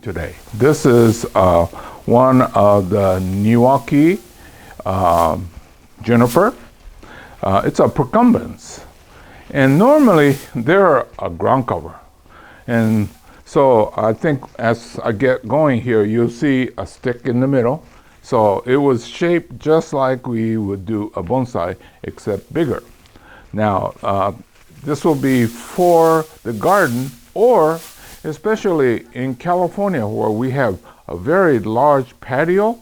today. This is one of the Niwaki Juniper. It's a Procumbens. And normally they're a ground cover. And so I think as I get going here, you'll see a stick in the middle. So it was shaped just like we would do a bonsai, except bigger. Now, this will be for the garden, or especially in California where we have a very large patio,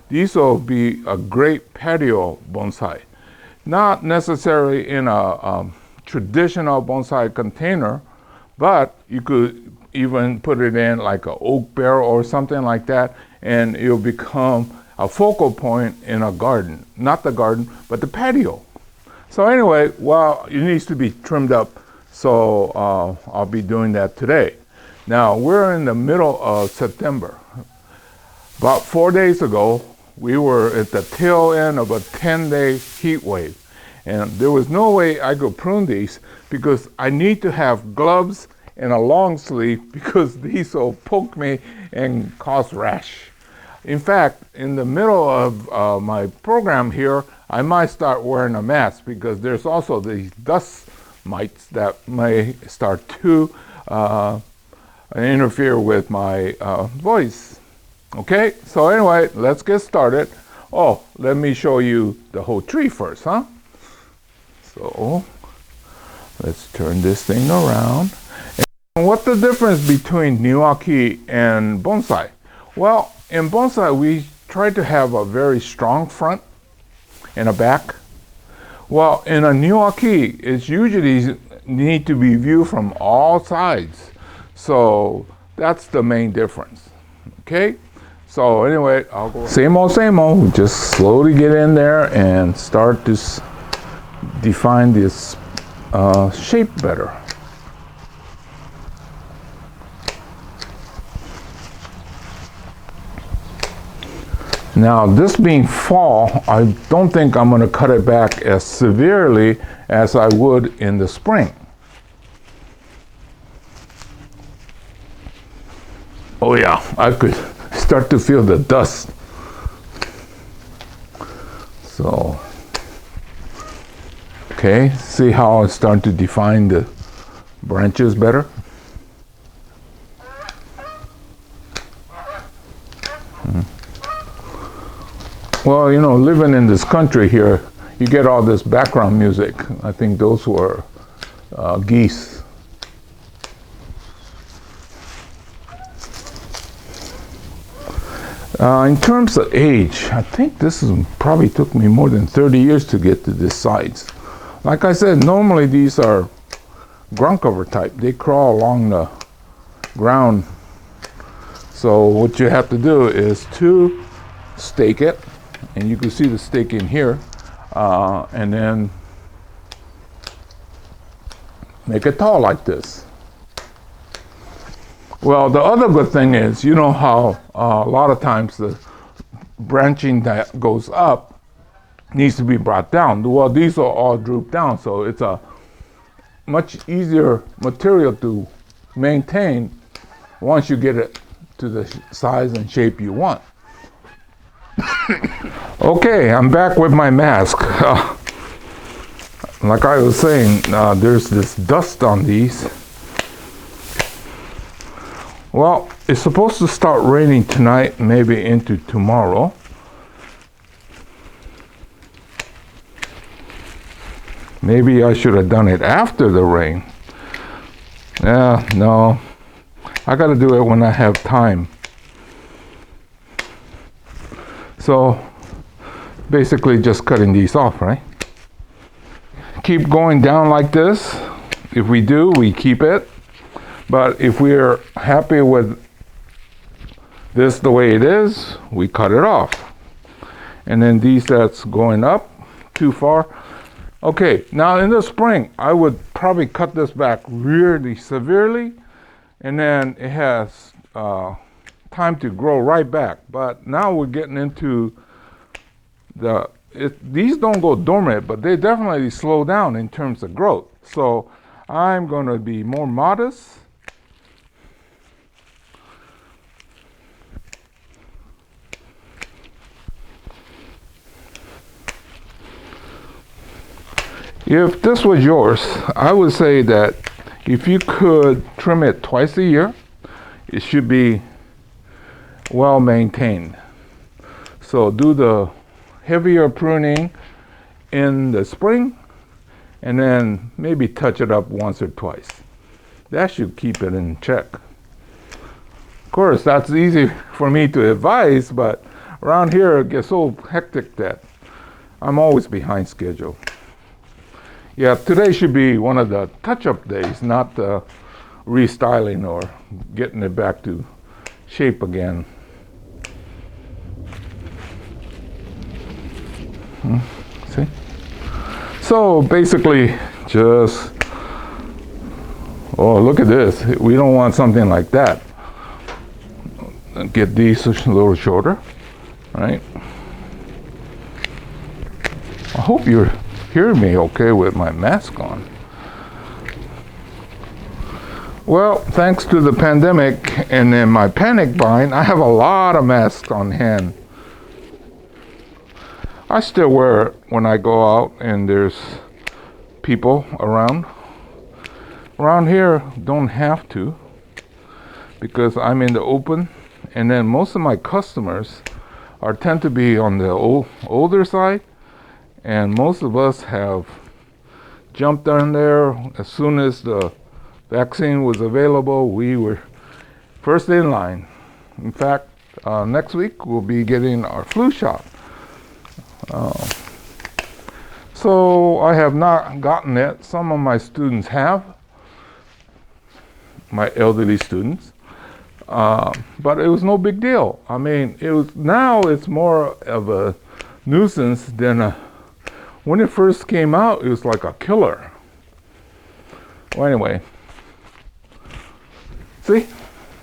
these will be a great patio bonsai. Not necessarily in a traditional bonsai container, but you could even put it in like an oak barrel or something like that, and it'll become a focal point in a garden. Not the garden, but the patio. So anyway, well, it needs to be trimmed up, so I'll be doing that today. Now, we're in the middle of September. About 4 days ago, we were at the tail end of a 10-day heat wave. And there was no way I could prune these because I need to have gloves and a long sleeve because these will poke me and cause rash. In fact, in the middle of my program here, I might start wearing a mask because there's also these dust mites that may start to interfere with my voice. Okay, so anyway, let's get started. Oh, let me show you the whole tree first, huh? So let's turn this thing around. And what's the difference between Niwaki and bonsai? Well, in bonsai, we try to have a very strong front and a back. Well, in a Niwaki, it's usually need to be viewed from all sides. So that's the main difference. Okay? So anyway, I'll go. Same old, just slowly get in there and start to define this shape better. Now, this being fall, I don't think I'm going to cut it back as severely as I would in the spring. Oh yeah, I could start to feel the dust. So, okay, see how I start to define the branches better? Well, you know, living in this country here, you get all this background music. I think those were geese. In terms of age, I think this probably took me more than 30 years to get to this size. Like I said, normally these are ground cover type. They crawl along the ground. So what you have to do is to stake it, and you can see the stake in here, and then make it tall like this. Well, the other good thing is, you know how a lot of times the branching that goes up needs to be brought down. Well, these are all drooped down, so it's a much easier material to maintain once you get it to the size and shape you want. Okay, I'm back with my mask. Like I was saying, there's this dust on these. Well, it's supposed to start raining tonight, maybe into tomorrow. Maybe I should have done it after the rain. Yeah, no. I got to do it when I have time. So, basically just cutting these off, right? Keep going down like this. If we do, we keep it. But if we're happy with this the way it is, we cut it off. And then these that's going up too far. Okay, now in the spring, I would probably cut this back really severely, and then it has time to grow right back. But now we're getting into these don't go dormant, but they definitely slow down in terms of growth. So I'm going to be more modest If this was yours, I would say that if you could trim it twice a year, it should be well maintained. So do the heavier pruning in the spring and then maybe touch it up once or twice. That should keep it in check. Of course, that's easy for me to advise, but around here it gets so hectic that I'm always behind schedule. Yeah, today should be one of the touch-up days, not the restyling or getting it back to shape again. See? So basically, just, oh, look at this. We don't want something like that. Get these a little shorter, right? I hope you're hearing me okay with my mask on. Well, thanks to the pandemic and in my panic buying, I have a lot of masks on hand. I still wear it when I go out and there's people around. Around here, don't have to because I'm in the open, and then most of my customers tend to be on the older side, and most of us have jumped on there as soon as the vaccine was available. We were first in line. In fact, next week we'll be getting our flu shot. So I have not gotten it. Some of my students have, my elderly students, but it was no big deal. I mean, now it's more of a nuisance than when it first came out, it was like a killer. Well, anyway, see,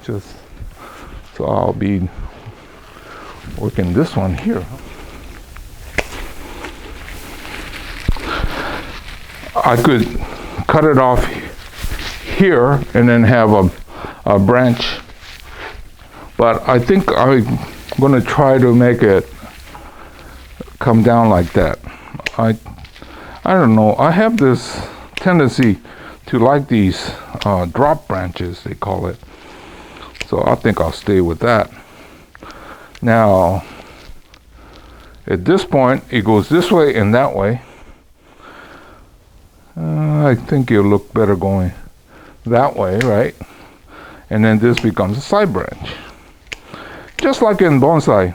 so I'll be working this one here. I could cut it off here and then have a branch, but I think I'm going to try to make it come down like that. I don't know. I have this tendency to like these drop branches, they call it. So I think I'll stay with that. Now, at this point, it goes this way and that way. I think it'll look better going that way, right? And then this becomes a side branch. Just like in bonsai.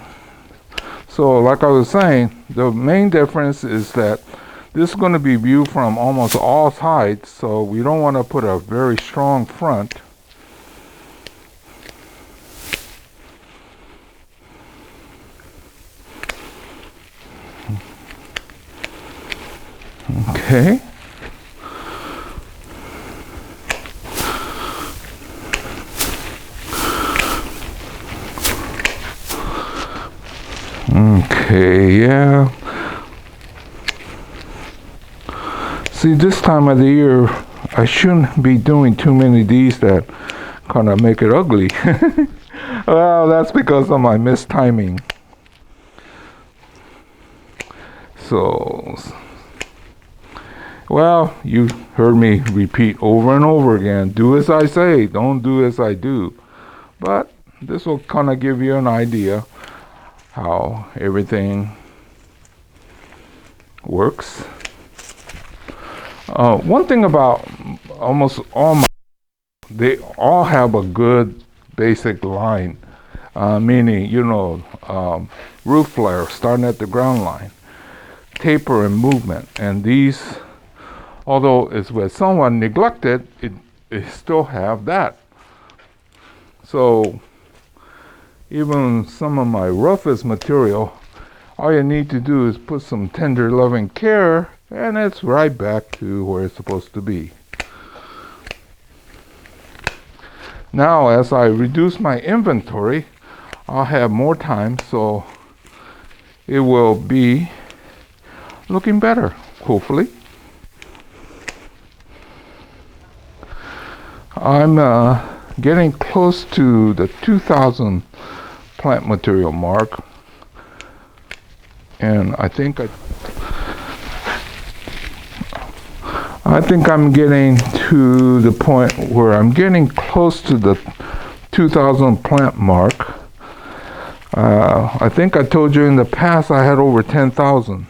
So like I was saying, the main difference is that this is going to be viewed from almost all sides, so we don't want to put a very strong front. Okay. Okay, yeah. See, this time of the year, I shouldn't be doing too many of these that kind of make it ugly. Well, that's because of my mistiming. So, well, you heard me repeat over and over again, do as I say, don't do as I do. But this will kind of give you an idea how everything works. One thing about almost all they all have a good basic line, meaning, roof flare starting at the ground line, taper and movement. And these, although it's with somewhat neglected, it still have that. So even some of my roughest material, all you need to do is put some tender loving care and it's right back to where it's supposed to be. Now as I reduce my inventory, I'll have more time, so it will be looking better, hopefully. I'm getting close to the 2,000 plant material mark, and I think I think I'm getting to the point where I'm getting close to the 2,000 plant mark. I think I told you in the past I had over 10,000.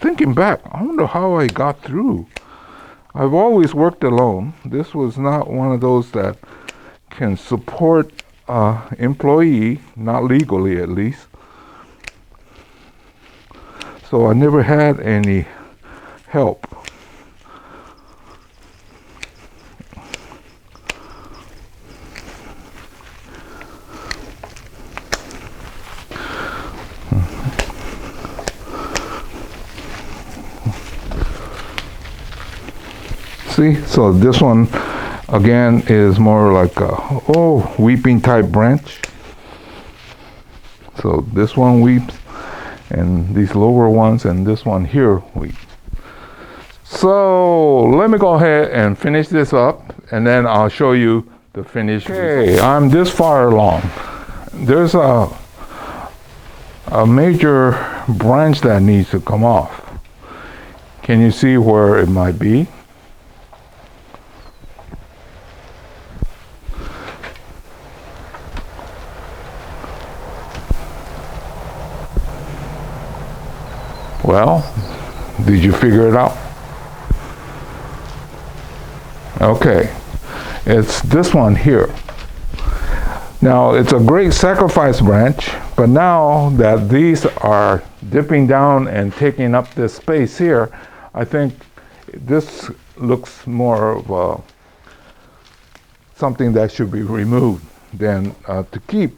Thinking back, I wonder how I got through. I've always worked alone. This was not one of those that can support employee, not legally at least. So I never had any help. See, so this one again is more like a weeping type branch. So this one weeps, and these lower ones, and this one here weeps. So let me go ahead and finish this up, and then I'll show you the finished result. I'm this far along. There's a major branch that needs to come off. Can you see where it might be? Well, did you figure it out? Okay, it's this one here. Now, it's a great sacrifice branch, but now that these are dipping down and taking up this space here, I think this looks more of something that should be removed than to keep.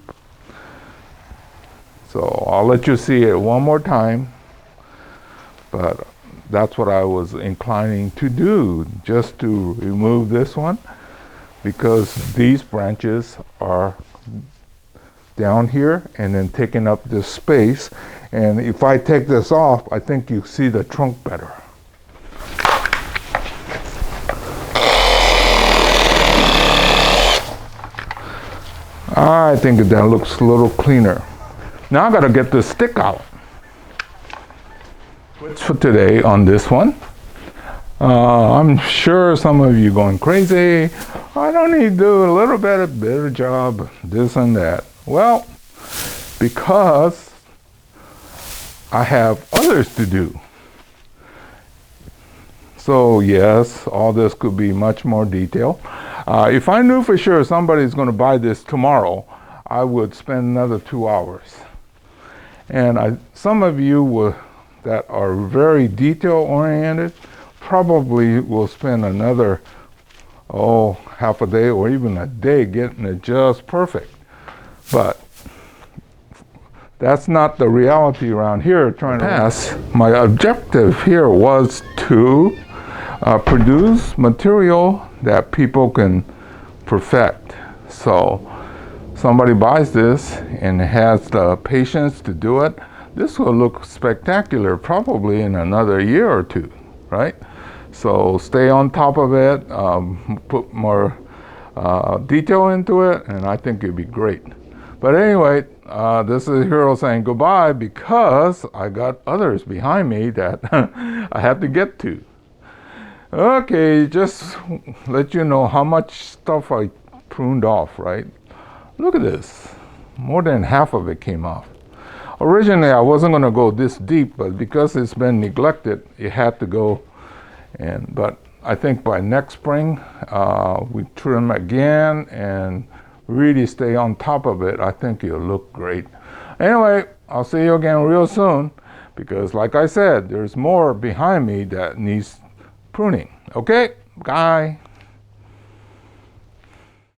So I'll let you see it one more time. But that's what I was inclining to do, just to remove this one, because these branches are down here and then taking up this space. And if I take this off, I think you see the trunk better. I think that looks a little cleaner. Now I gotta get the stick out. For today on this one. I'm sure some of you going crazy. I don't need to do a little bit better job, this and that. Well, because I have others to do. So yes, all this could be much more detailed. If I knew for sure somebody's going to buy this tomorrow, I would spend another 2 hours. And some of you that are very detail oriented probably will spend another half a day or even a day getting it just perfect. But that's not the reality around here. Trying to pass, my objective here was to produce material that people can perfect. So somebody buys this and has the patience to do it, this will look spectacular probably in another year or two, right? So stay on top of it, put more detail into it, and I think it'd be great. But anyway, this is Hiro saying goodbye because I got others behind me that I have to get to. Okay, just let you know how much stuff I pruned off, right? Look at this. More than half of it came off. Originally, I wasn't going to go this deep, but because it's been neglected, it had to go. But I think by next spring, we trim again and really stay on top of it. I think it'll look great. Anyway, I'll see you again real soon because, like I said, there's more behind me that needs pruning. Okay, bye.